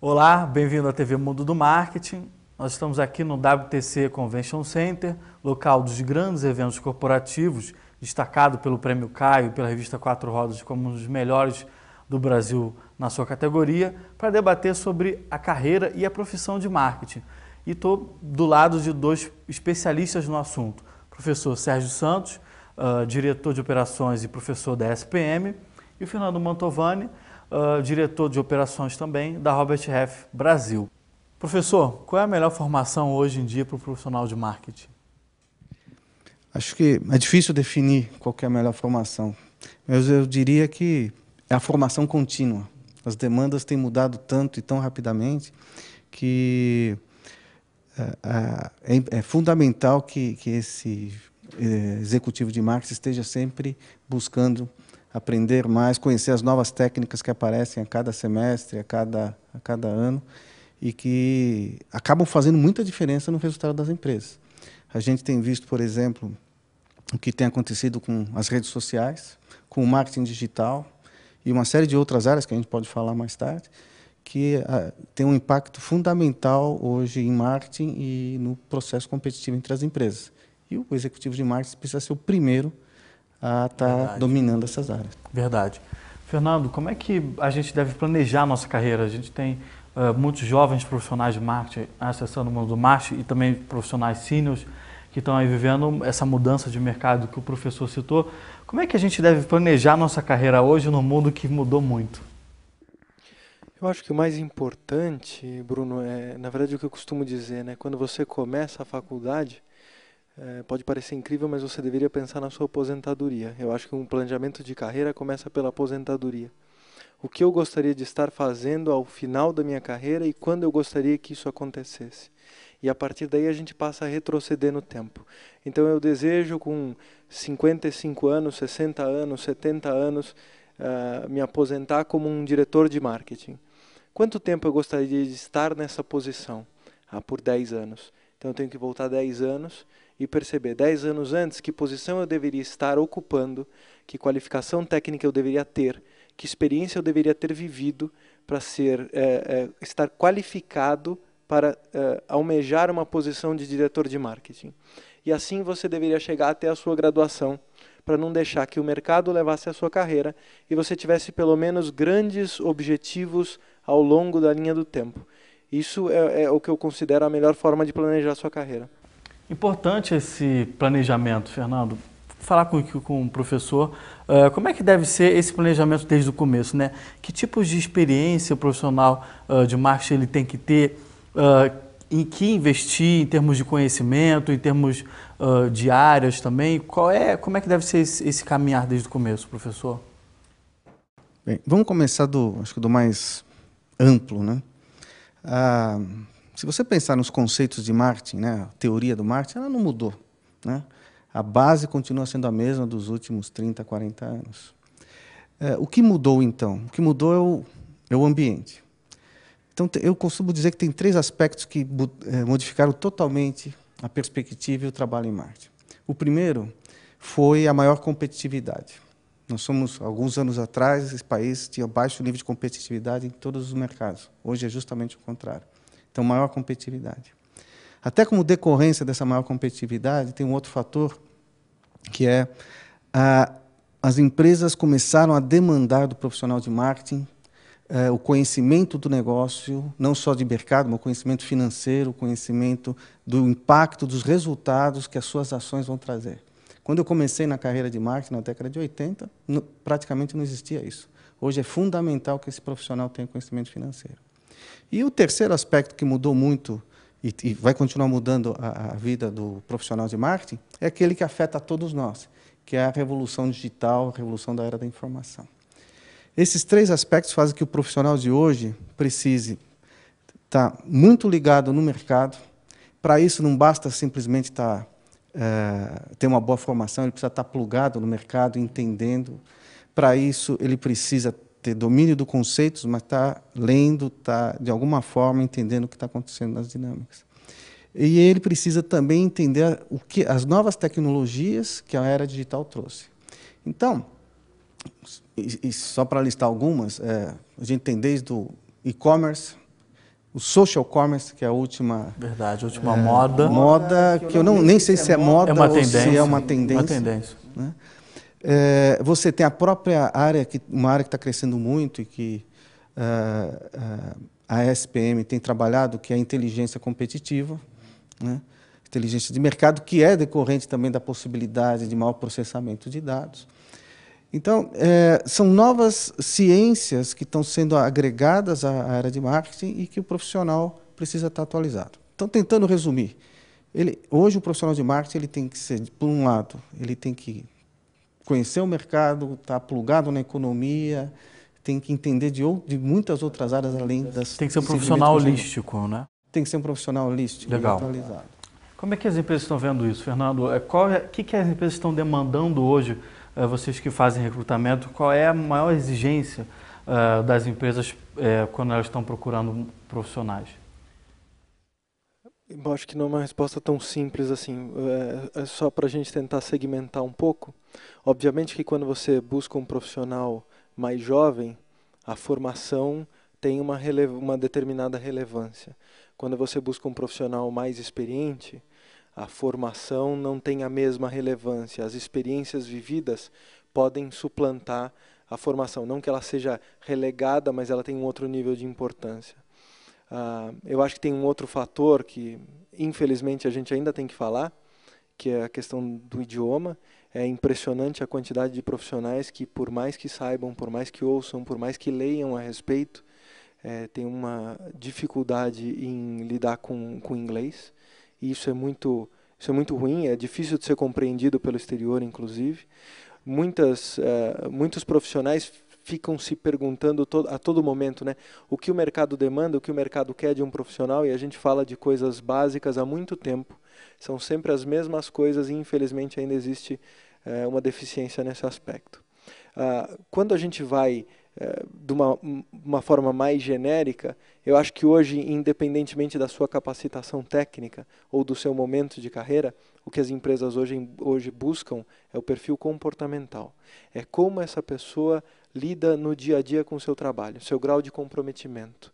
Olá, bem-vindo à TV Mundo do Marketing. Nós estamos aqui no WTC Convention Center, local dos grandes eventos corporativos, destacado pelo Prêmio Caio e pela revista Quatro Rodas como um dos melhores do Brasil na sua categoria, para debater sobre a carreira e a profissão de marketing. E estou do lado de dois especialistas no assunto, o professor Sérgio Santos, diretor de operações e professor da SPM, e o Fernando Mantovani, diretor de operações também da Robert Half Brasil. Professor, qual é a melhor formação hoje em dia para o profissional de marketing? Acho que é difícil definir qual que é a melhor formação, mas eu diria que é a formação contínua. As demandas têm mudado tanto e tão rapidamente que é fundamental que esse executivo de marketing esteja sempre buscando aprender mais, conhecer as novas técnicas que aparecem a cada semestre, a cada ano, e que acabam fazendo muita diferença no resultado das empresas. A gente tem visto, por exemplo, o que tem acontecido com as redes sociais, com o marketing digital e uma série de outras áreas que a gente pode falar mais tarde, que tem um impacto fundamental hoje em marketing e no processo competitivo entre as empresas. E o executivo de marketing precisa ser o primeiro a estar dominando essas áreas. Verdade. Fernando, como é que a gente deve planejar a nossa carreira? A gente tem muitos jovens profissionais de marketing acessando o mundo do marketing e também profissionais seniors que estão aí vivendo essa mudança de mercado que o professor citou. Como é que a gente deve planejar a nossa carreira hoje no mundo que mudou muito? Eu acho que o mais importante, Bruno, é, na verdade, o que eu costumo dizer, né? Quando você começa a faculdade, pode parecer incrível, mas você deveria pensar na sua aposentadoria. Eu acho que um planejamento de carreira começa pela aposentadoria. O que eu gostaria de estar fazendo ao final da minha carreira e quando eu gostaria que isso acontecesse. E a partir daí a gente passa a retroceder no tempo. Então eu desejo com 55 anos, 60 anos, 70 anos, me aposentar como um diretor de marketing. Quanto tempo eu gostaria de estar nessa posição? Por 10 anos. Então eu tenho que voltar 10 anos e perceber 10 anos antes que posição eu deveria estar ocupando, que qualificação técnica eu deveria ter, que experiência eu deveria ter vivido para estar qualificado para almejar uma posição de diretor de marketing. E assim você deveria chegar até a sua graduação, para não deixar que o mercado levasse a sua carreira e você tivesse pelo menos grandes objetivos ao longo da linha do tempo. Isso é o que eu considero a melhor forma de planejar a sua carreira. Importante esse planejamento, Fernando. Falar com o professor, como é que deve ser esse planejamento desde o começo, né? Que tipos de experiência o profissional de marketing ele tem que ter, em que investir em termos de conhecimento, em termos de áreas também? Como é que deve ser esse caminhar desde o começo, professor? Bem, vamos começar acho que do mais amplo, né? Se você pensar nos conceitos de marketing, né, a teoria do marketing, ela não mudou, né? A base continua sendo a mesma dos últimos 30, 40 anos. O que mudou, então? O que mudou é o ambiente. Então, eu costumo dizer que tem 3 aspectos que modificaram totalmente a perspectiva e o trabalho em marketing. O primeiro foi a maior competitividade. Nós somos, alguns anos atrás, esse país tinha baixo nível de competitividade em todos os mercados. Hoje é justamente o contrário. Então, maior competitividade. Até como decorrência dessa maior competitividade, tem um outro fator, que é as empresas começaram a demandar do profissional de marketing o conhecimento do negócio, não só de mercado, mas o conhecimento financeiro, o conhecimento do impacto, dos resultados que as suas ações vão trazer. Quando eu comecei na carreira de marketing, na década de 80, praticamente não existia isso. Hoje é fundamental que esse profissional tenha conhecimento financeiro. E o terceiro aspecto que mudou muito, e vai continuar mudando a vida do profissional de marketing, é aquele que afeta a todos nós, que é a revolução digital, a revolução da era da informação. Esses 3 aspectos fazem que o profissional de hoje precise estar muito ligado no mercado. Para isso, não basta simplesmente ter uma boa formação, ele precisa estar plugado no mercado, entendendo. Para isso, ele precisa ter domínio dos conceitos, mas estar lendo, estar, de alguma forma, entendendo o que está acontecendo nas dinâmicas. E ele precisa também entender as novas tecnologias que a era digital trouxe. Então, e só para listar algumas, a gente tem desde o e-commerce, o social commerce, que é a última... Verdade, a última moda. Moda, que eu nem sei se é moda ou se é uma tendência. Uma tendência. Né? Você tem a própria área, uma área que está crescendo muito e que a SPM tem trabalhado, que é a inteligência competitiva, né? Inteligência de mercado, que é decorrente também da possibilidade de maior processamento de dados. Então, são novas ciências que estão sendo agregadas à área de marketing e que o profissional precisa estar atualizado. Então, tentando resumir, hoje o profissional de marketing ele tem que ser, por um lado, ele tem que conhecer o mercado, estar plugado na economia, tem que entender de muitas outras áreas além das... Tem que ser um profissional holístico, né? Tem que ser um profissional holístico. Legal. E atualizado. Como é que as empresas estão vendo isso, Fernando? O que as empresas estão demandando hoje, vocês que fazem recrutamento, qual é a maior exigência das empresas quando elas estão procurando profissionais? Eu acho que não é uma resposta tão simples assim. É só para a gente tentar segmentar um pouco. Obviamente que quando você busca um profissional mais jovem, a formação tem uma determinada relevância. Quando você busca um profissional mais experiente, a formação não tem a mesma relevância. As experiências vividas podem suplantar a formação. Não que ela seja relegada, mas ela tem um outro nível de importância. Eu acho que tem um outro fator que, infelizmente, a gente ainda tem que falar, que é a questão do idioma. É impressionante a quantidade de profissionais que, por mais que saibam, por mais que ouçam, por mais que leiam a respeito, tem uma dificuldade em lidar com inglês. E isso é muito ruim, é difícil de ser compreendido pelo exterior, inclusive. Muitos profissionais ficam se perguntando a todo momento, né, o que o mercado demanda, o que o mercado quer de um profissional, e a gente fala de coisas básicas há muito tempo. São sempre as mesmas coisas e, infelizmente, ainda existe uma deficiência nesse aspecto. Quando a gente vai de uma forma mais genérica, eu acho que hoje, independentemente da sua capacitação técnica ou do seu momento de carreira, o que as empresas hoje buscam é o perfil comportamental. É como essa pessoa lida no dia a dia com o seu trabalho, seu grau de comprometimento,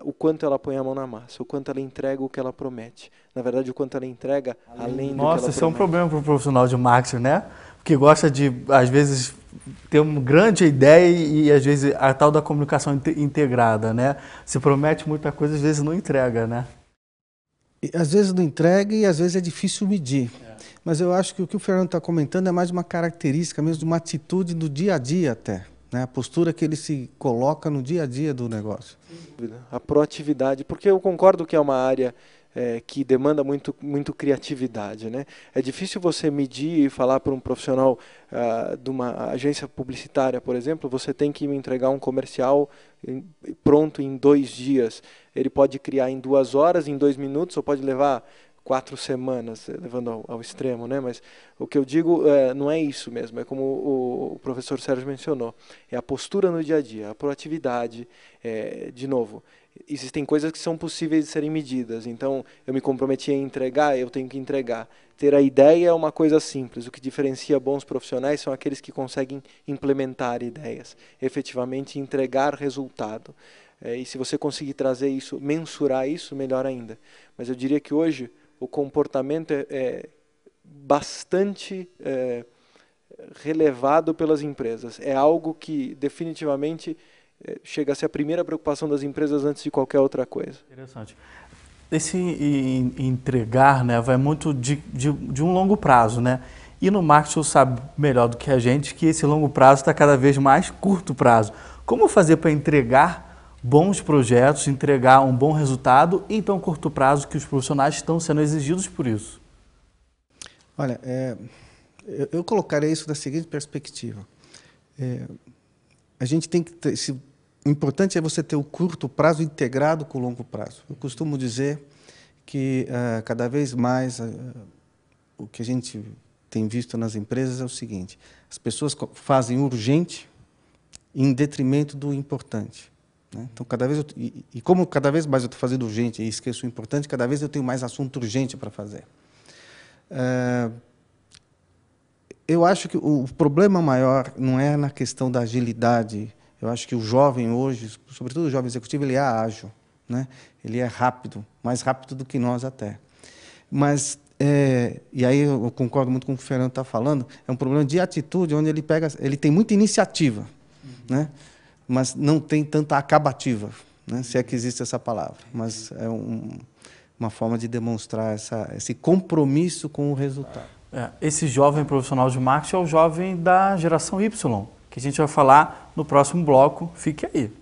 o quanto ela põe a mão na massa, o quanto ela entrega o que ela promete. Na verdade, o quanto ela entrega além do que ela promete. Nossa, isso é um problema para o profissional de marketing, né? Porque gosta de, às vezes, ter uma grande ideia e, às vezes, a tal da comunicação integrada, né? Se promete muita coisa, às vezes não entrega, né? E, às vezes não entrega e, às vezes, é difícil medir. Mas eu acho que o que o Fernando está comentando é mais uma característica mesmo de uma atitude do dia a dia até. Né? A postura que ele se coloca no dia a dia do negócio. A proatividade, porque eu concordo que é uma área que demanda muito criatividade, né? É difícil você medir e falar para um profissional de uma agência publicitária, por exemplo, você tem que me entregar um comercial pronto em 2 dias. Ele pode criar em 2 horas, em 2 minutos, ou pode levar 4 semanas, levando ao extremo, né? Mas o que eu digo não é isso mesmo, é como o professor Sérgio mencionou, é a postura no dia a dia, a proatividade, de novo, existem coisas que são possíveis de serem medidas, então eu me comprometi a entregar, eu tenho que entregar. Ter a ideia é uma coisa simples, o que diferencia bons profissionais são aqueles que conseguem implementar ideias, efetivamente entregar resultado. E se você conseguir trazer isso, mensurar isso, melhor ainda. Mas eu diria que hoje o comportamento é bastante relevado pelas empresas. É algo que definitivamente chega a ser a primeira preocupação das empresas antes de qualquer outra coisa. Interessante. Esse entregar, né, vai muito de um longo prazo, né? E no marketing sabe melhor do que a gente que esse longo prazo está cada vez mais curto prazo. Como fazer para entregar bons projetos, entregar um bom resultado em tão curto prazo que os profissionais estão sendo exigidos por isso? Olha, eu colocaria isso da seguinte perspectiva. A gente tem que ter, o importante é você ter o curto prazo integrado com o longo prazo. Eu costumo dizer que cada vez mais o que a gente tem visto nas empresas é o seguinte: as pessoas fazem o urgente em detrimento do importante. Então, como cada vez mais eu estou fazendo urgente e esqueço o importante, cada vez eu tenho mais assunto urgente para fazer. Eu acho que o problema maior não é na questão da agilidade. Eu acho que o jovem hoje, sobretudo o jovem executivo, ele é ágil. né? Ele é rápido, mais rápido do que nós até. Mas, e aí eu concordo muito com o que o Fernando está falando, é um problema de atitude, onde ele tem muita iniciativa, né? Mas não tem tanta acabativa, né? Se é que existe essa palavra. Mas é uma forma de demonstrar esse compromisso com o resultado. Esse jovem profissional de marketing é o jovem da geração Y, que a gente vai falar no próximo bloco. Fique aí.